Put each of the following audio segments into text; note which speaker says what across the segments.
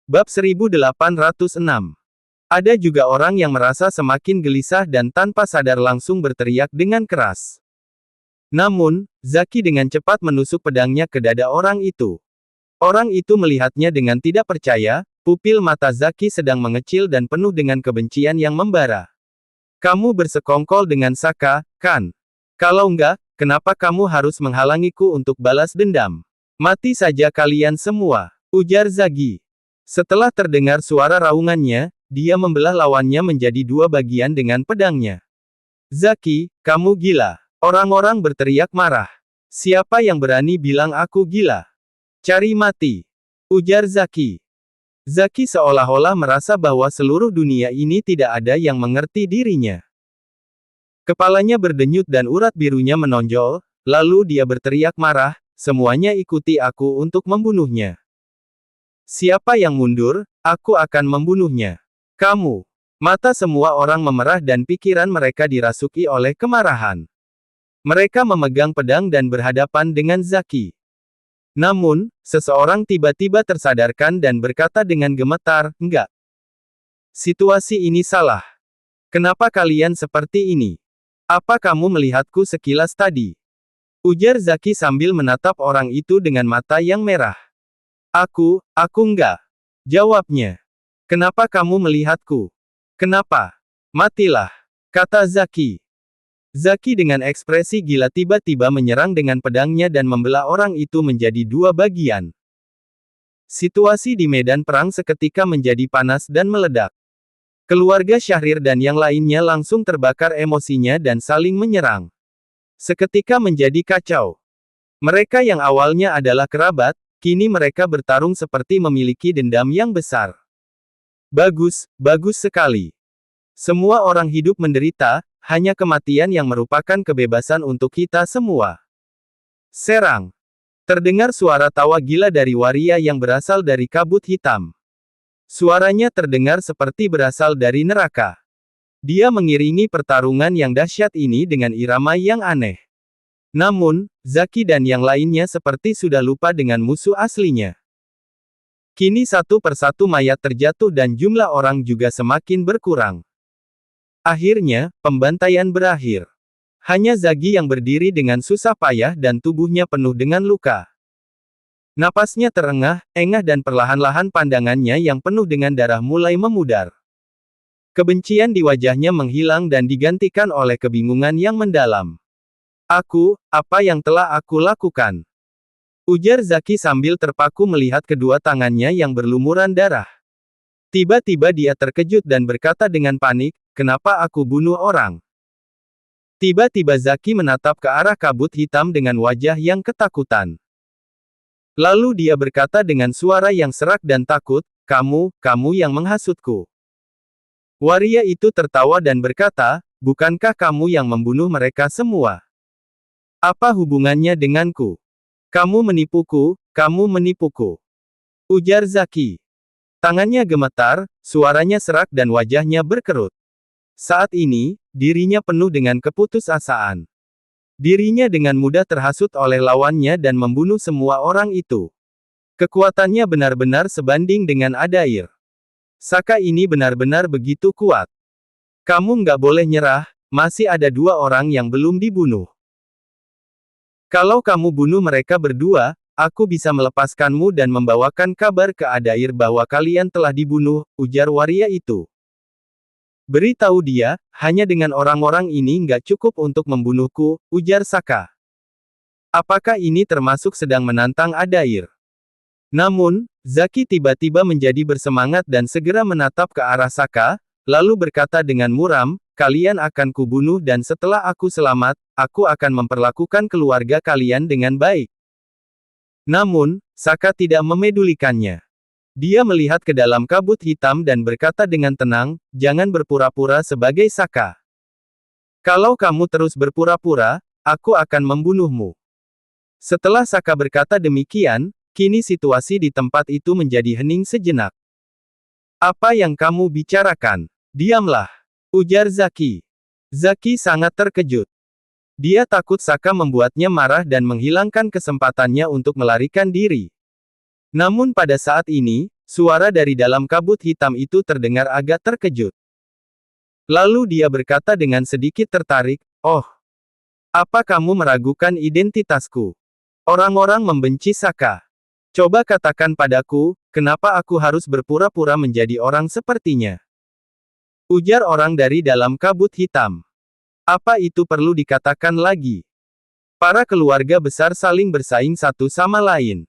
Speaker 1: Bab 1806. Ada juga orang yang merasa semakin gelisah dan tanpa sadar langsung berteriak dengan keras. Namun, Zaki dengan cepat menusuk pedangnya ke dada orang itu. Orang itu melihatnya dengan tidak percaya, pupil mata Zaki sedang mengecil dan penuh dengan kebencian yang membara. Kamu bersekongkol dengan Saka, kan? Kalau enggak, kenapa kamu harus menghalangiku untuk balas dendam? Mati saja kalian semua, ujar Zagi. Setelah terdengar suara raungannya, dia membelah lawannya menjadi dua bagian dengan pedangnya. Zaki, kamu gila. Orang-orang berteriak marah. Siapa yang berani bilang aku gila? Cari mati, ujar Zaki. Zaki seolah-olah merasa bahwa seluruh dunia ini tidak ada yang mengerti dirinya. Kepalanya berdenyut dan urat birunya menonjol, lalu dia berteriak marah, semuanya ikuti aku untuk membunuhnya. Siapa yang mundur, aku akan membunuhnya. Kamu. Mata semua orang memerah dan pikiran mereka dirasuki oleh kemarahan. Mereka memegang pedang dan berhadapan dengan Zaki. Namun, seseorang tiba-tiba tersadarkan dan berkata dengan gemetar, enggak. Situasi ini salah. Kenapa kalian seperti ini? Apa kamu melihatku sekilas tadi? Ujar Zaki sambil menatap orang itu dengan mata yang merah. Aku enggak. Jawabnya. Kenapa kamu melihatku? Kenapa? Matilah, kata Zaki. Zaki dengan ekspresi gila tiba-tiba menyerang dengan pedangnya dan membelah orang itu menjadi dua bagian. Situasi di medan perang seketika menjadi panas dan meledak. Keluarga Syahrir dan yang lainnya langsung terbakar emosinya dan saling menyerang. Seketika menjadi kacau. Mereka yang awalnya adalah kerabat, kini mereka bertarung seperti memiliki dendam yang besar. Bagus sekali. Semua orang hidup menderita, hanya kematian yang merupakan kebebasan untuk kita semua. Serang. Terdengar suara tawa gila dari waria yang berasal dari kabut hitam. Suaranya terdengar seperti berasal dari neraka. Dia mengiringi pertarungan yang dahsyat ini dengan irama yang aneh. Namun, Zaki dan yang lainnya seperti sudah lupa dengan musuh aslinya. Kini satu persatu mayat terjatuh dan jumlah orang juga semakin berkurang. Akhirnya, pembantaian berakhir. Hanya Zagi yang berdiri dengan susah payah dan tubuhnya penuh dengan luka. Napasnya terengah-engah dan perlahan-lahan pandangannya yang penuh dengan darah mulai memudar. Kebencian di wajahnya menghilang dan digantikan oleh kebingungan yang mendalam. Apa yang telah aku lakukan? Ujar Zaki sambil terpaku melihat kedua tangannya yang berlumuran darah. Tiba-tiba dia terkejut dan berkata dengan panik, kenapa aku bunuh orang? Tiba-tiba Zaki menatap ke arah kabut hitam dengan wajah yang ketakutan. Lalu dia berkata dengan suara yang serak dan takut, kamu yang menghasutku. Waria itu tertawa dan berkata, bukankah kamu yang membunuh mereka semua? Apa hubungannya denganku? Kamu menipuku, ujar Zaki. Tangannya gemetar, suaranya serak dan wajahnya berkerut. Saat ini, dirinya penuh dengan keputusasaan. Dirinya dengan mudah terhasut oleh lawannya dan membunuh semua orang itu. Kekuatannya benar-benar sebanding dengan Adair. Saka ini benar-benar begitu kuat. Kamu nggak boleh nyerah, masih ada dua orang yang belum dibunuh. Kalau kamu bunuh mereka berdua, aku bisa melepaskanmu dan membawakan kabar ke Adair bahwa kalian telah dibunuh, ujar waria itu. Beritahu dia, hanya dengan orang-orang ini nggak cukup untuk membunuhku, ujar Saka. Apakah ini termasuk sedang menantang Adair? Namun, Zaki tiba-tiba menjadi bersemangat dan segera menatap ke arah Saka, lalu berkata dengan muram, kalian akan kubunuh dan setelah aku selamat, aku akan memperlakukan keluarga kalian dengan baik. Namun, Saka tidak memedulikannya. Dia melihat ke dalam kabut hitam dan berkata dengan tenang, jangan berpura-pura sebagai Saka. Kalau kamu terus berpura-pura, aku akan membunuhmu. Setelah Saka berkata demikian, kini situasi di tempat itu menjadi hening sejenak. Apa yang kamu bicarakan? Diamlah, ujar Zaki. Zaki sangat terkejut. Dia takut Saka membuatnya marah dan menghilangkan kesempatannya untuk melarikan diri. Namun pada saat ini, Suara dari dalam kabut hitam itu terdengar agak terkejut. Lalu dia berkata dengan sedikit tertarik, "Oh, apa kamu meragukan identitasku? Orang-orang membenci Saka. Coba katakan padaku, kenapa aku harus berpura-pura menjadi orang sepertinya?" Ujar orang dari dalam kabut hitam. Apa itu perlu dikatakan lagi? Para keluarga besar saling bersaing satu sama lain.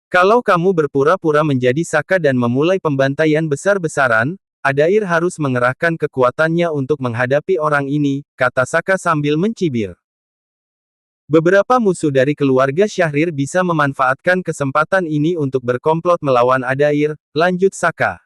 Speaker 1: Kalau kamu berpura-pura menjadi Saka dan memulai pembantaian besar-besaran, Adair harus mengerahkan kekuatannya untuk menghadapi orang ini, kata Saka sambil mencibir. Beberapa musuh dari keluarga Syahrir bisa memanfaatkan kesempatan ini untuk berkomplot melawan Adair, lanjut Saka.